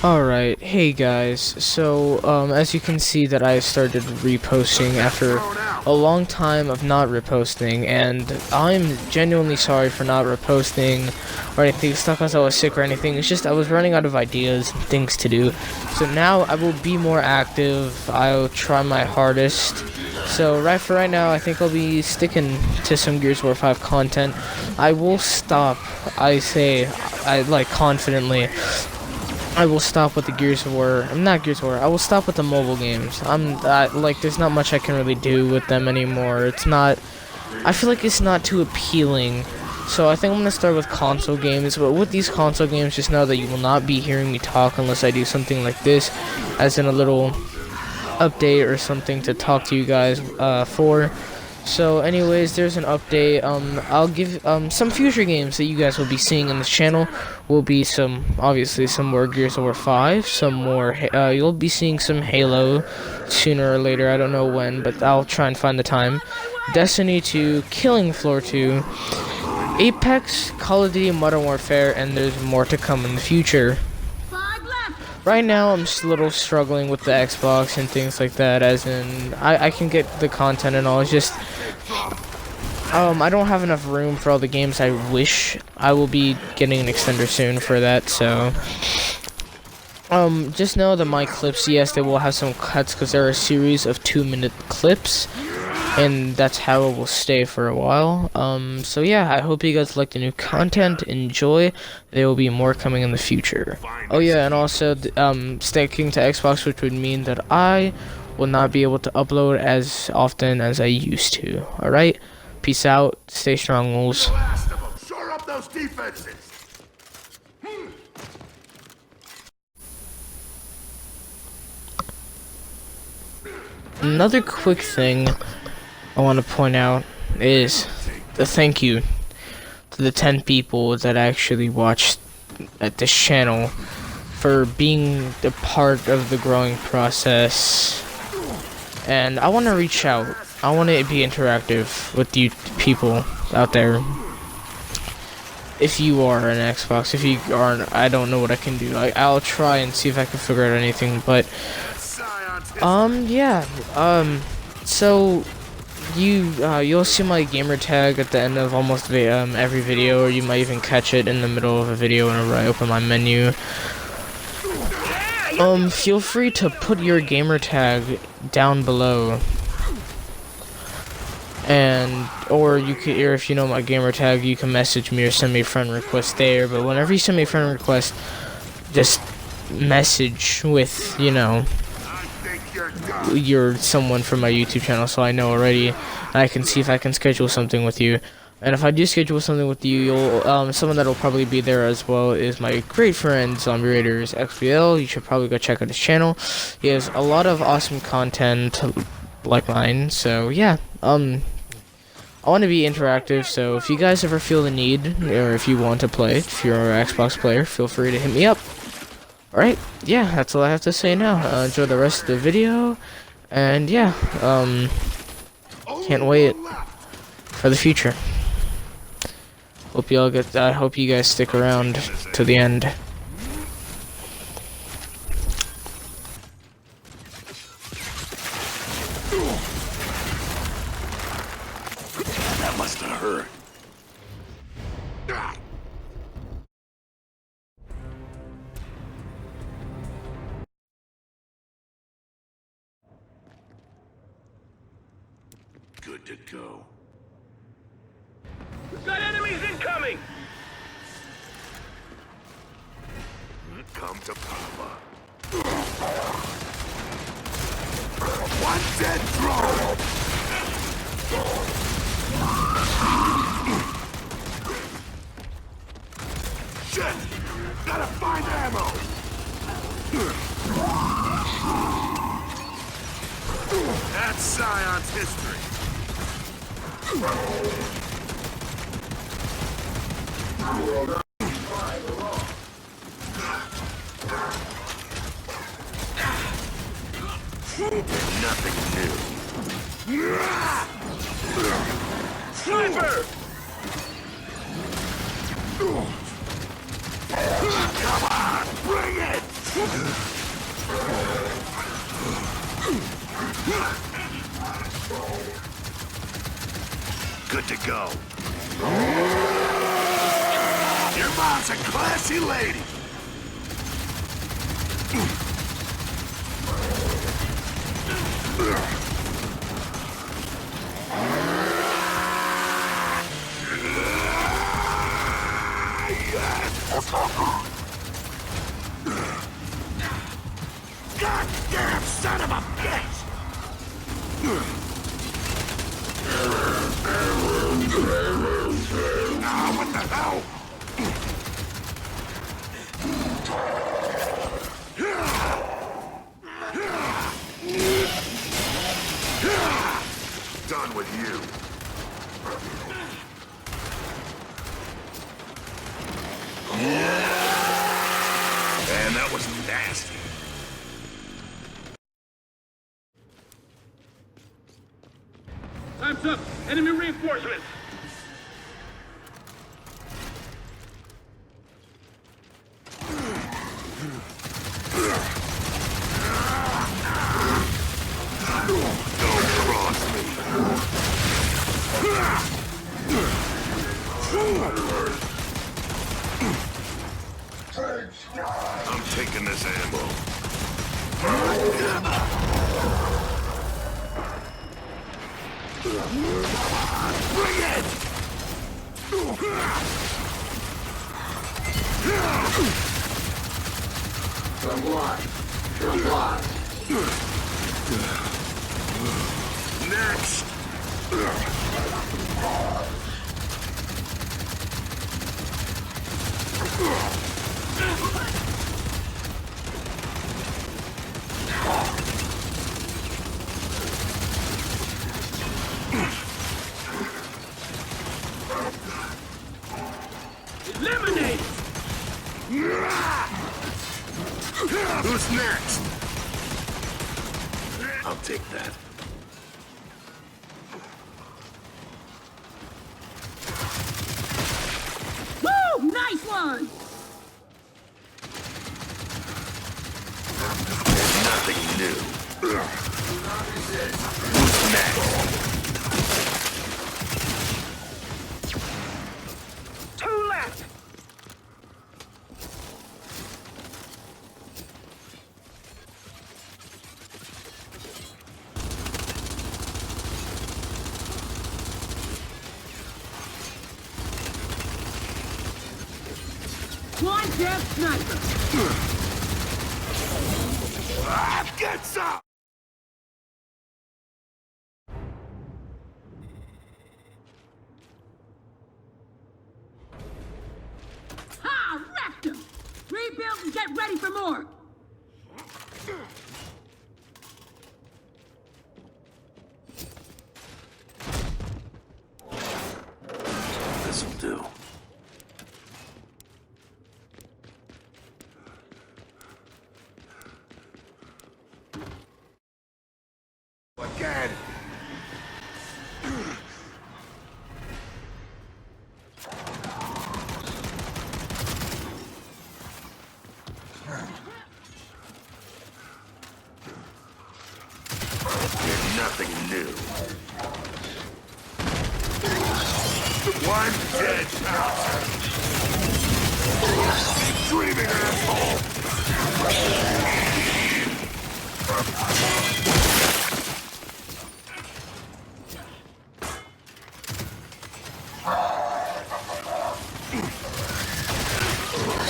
Alright, hey guys, so as you can see that I started reposting after a long time of not reposting, and I'm genuinely sorry for not reposting or anything. It's not because I was sick or anything, it's just I was running out of ideas and things to do. So now I will be more active, I'll try my hardest. So right now, I think I'll be sticking to some Gears of War 5 content. I will stop, I like confidently, I will stop with the Gears of War. I'm not Gears of War. I will stop with the mobile games. Like, there's not much I can really do with them anymore. It's not. I feel like it's not too appealing. So I think I'm gonna start with console games. But with these console games, just know that you will not be hearing me talk unless I do something like this, as in a little update or something to talk to you guys for. So anyways, there's an update. I'll give some future games that you guys will be seeing in this channel will be obviously some more Gears of War 5, some more you'll be seeing some Halo sooner or later. I don't know when, but I'll try and find the time. Destiny 2, Killing Floor 2, Apex, Call of Duty Modern Warfare, and there's more to come in the future. Right now, I'm just a little struggling with the Xbox and things like that, as in, I can get the content and all, it's just, I don't have enough room for all the games I wish. I will be getting an extender soon for that, so, just know that my clips, yes, they will have some cuts, because there are a series of 2-minute clips, and that's how it will stay for a while. So yeah, I hope you guys like the new content. Enjoy. There will be more coming in the future. Oh yeah, and also sticking to Xbox, which would mean that I will not be able to upload as often as I used to. Alright, peace out, stay strong, wolves. Shore up those defenses. Another quick thing I want to point out is the thank you to the 10 people that actually watched at this channel for being a part of the growing process. And I want to reach out. I want to be interactive with you people out there. If you are an Xbox, if you aren't, I don't know what I can do. I'll try and see if I can figure out anything, but yeah, so you'll see my gamer tag at the end of almost every video, or you might even catch it in the middle of a video whenever I open my menu. Feel free to put your gamer tag down below, or if you know my gamer tag, you can message me or send me a friend request there. But whenever you send me a friend request, just message with, you know, you're someone from my YouTube channel, so I know already, and I can see if I can schedule something with you. And if I do schedule something with you, you'll someone that'll probably be there as well is my great friend Zombie Raiders XBL. You should probably go check out his channel. He has a lot of awesome content like mine. So yeah, I want to be interactive. So if you guys ever feel the need, or if you want to play, if you're an Xbox player, feel free to hit me up. Alright, yeah, that's all I have to say now. Enjoy the rest of the video, and yeah, can't wait for the future. I hope you guys stick around to the end. That must have hurt. Good to go. We've got enemies incoming! Come to Papa. One dead drone! Shit! Gotta find ammo! That's Scion's history. Nothing new. Sniper! Come on, bring it! to go. Your mom's a classy lady. Goddamn son of a bitch! Ah, what the hell? Done with you. Man, that was nasty. Time's up. Enemy reinforcements. Don't cross me. I'm taking this ammo. Bring it! Next! Eliminate! Who's next? I'll take that. Woo! Nice one! There's nothing new. Who's next? Two left. One dead sniper! Get some! Ha! Wrecked him! Rebuild and get ready for more! This'll do. Again! There's nothing new. One dead mouse. Keep dreaming, asshole!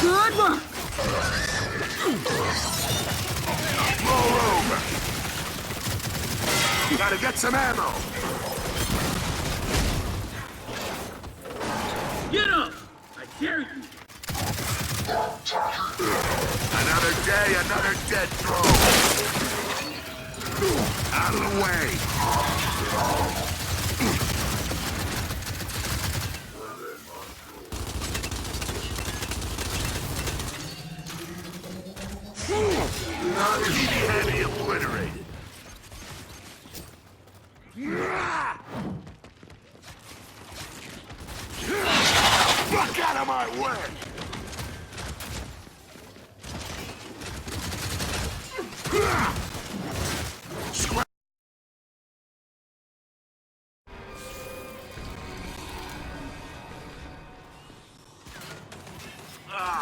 Good work! Roll over! Gotta get some ammo! Get up! I dare you. Another day, another dead drone! Out of the way! Heavy obliterated. Fuck out of my way!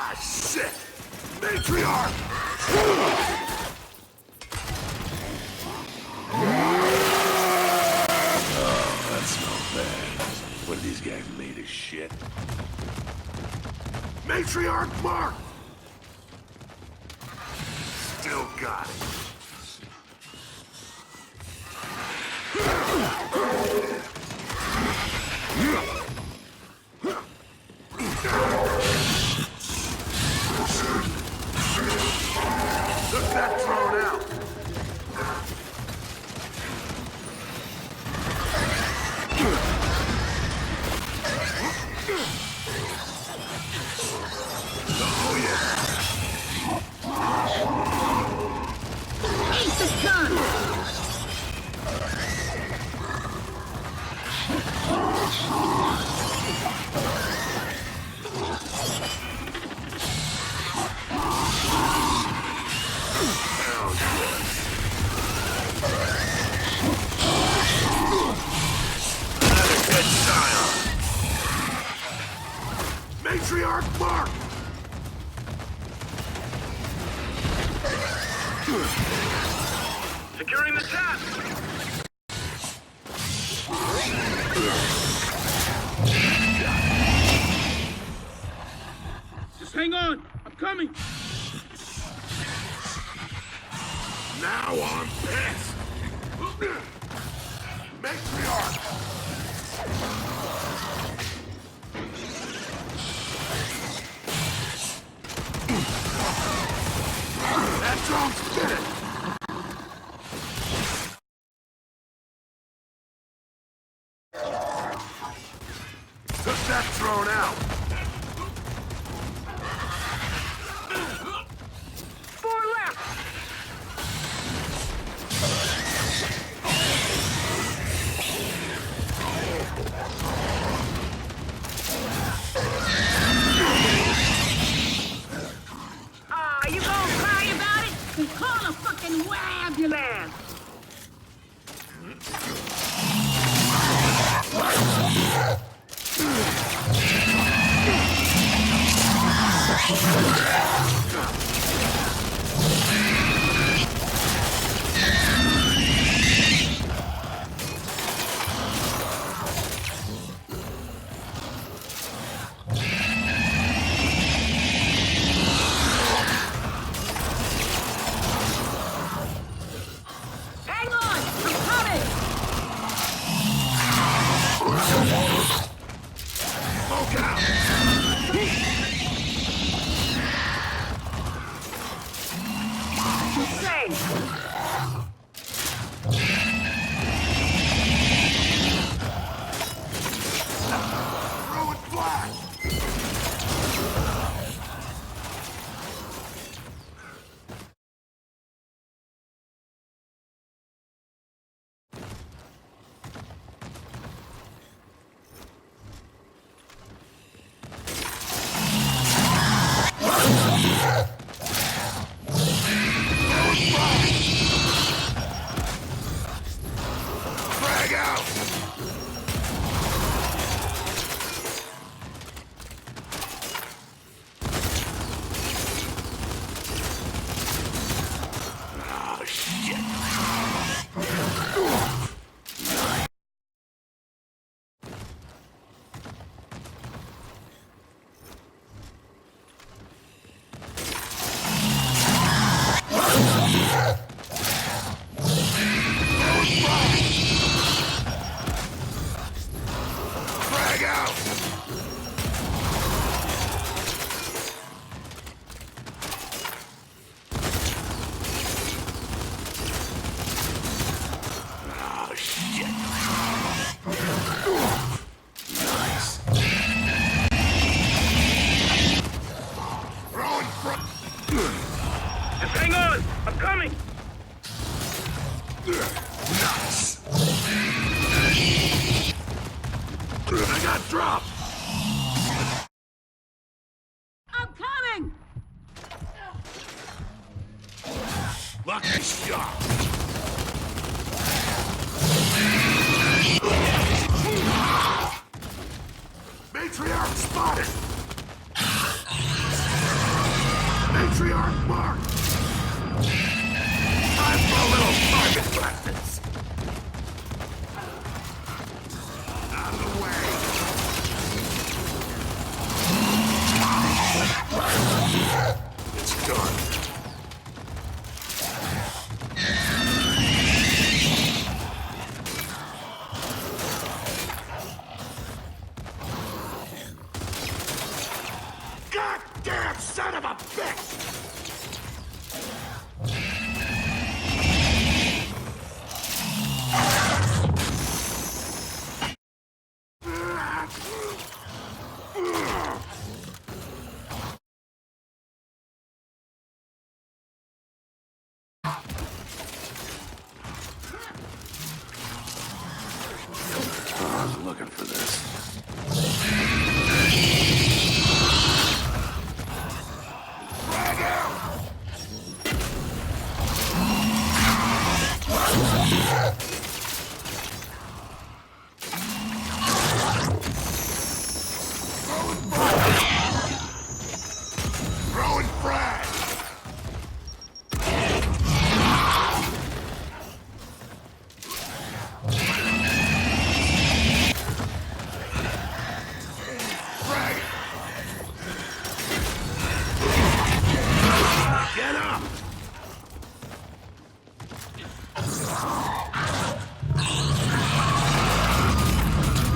Ah, shit! Matriarch! Oh, that's not bad. What are these guys made of shit? Matriarch Mark! Still got it. Took that thrown out. Oh yeah. Eat the gun! Hell yes. Another good child. Matriarch Mark! Securing the tap. Just hang on. I'm coming. Now I'm pissed. Matriarch! That drone's spinning! Took that drone out! Four left. Ah, you gonna cry about it? Then call a fucking ambulance! Hang on! I'm coming! Smoke out! Throw it flat! Frag out! Oh, shit. Frag out! Oh, shit. Nice. Throwing front. Just hang on. I'm coming. Nice. I got dropped. I'm coming! Lucky shot. Matriarch spotted. Mark! Time for a little target practice. Out of the way. It's done. Goddamn son of a bitch! I was looking for this. Throwing frag! Frag! Get up!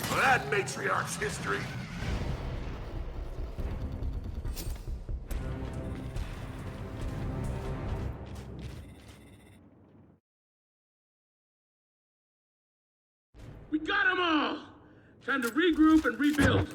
Well, that matriarch's history. We got them all! Time to regroup and rebuild.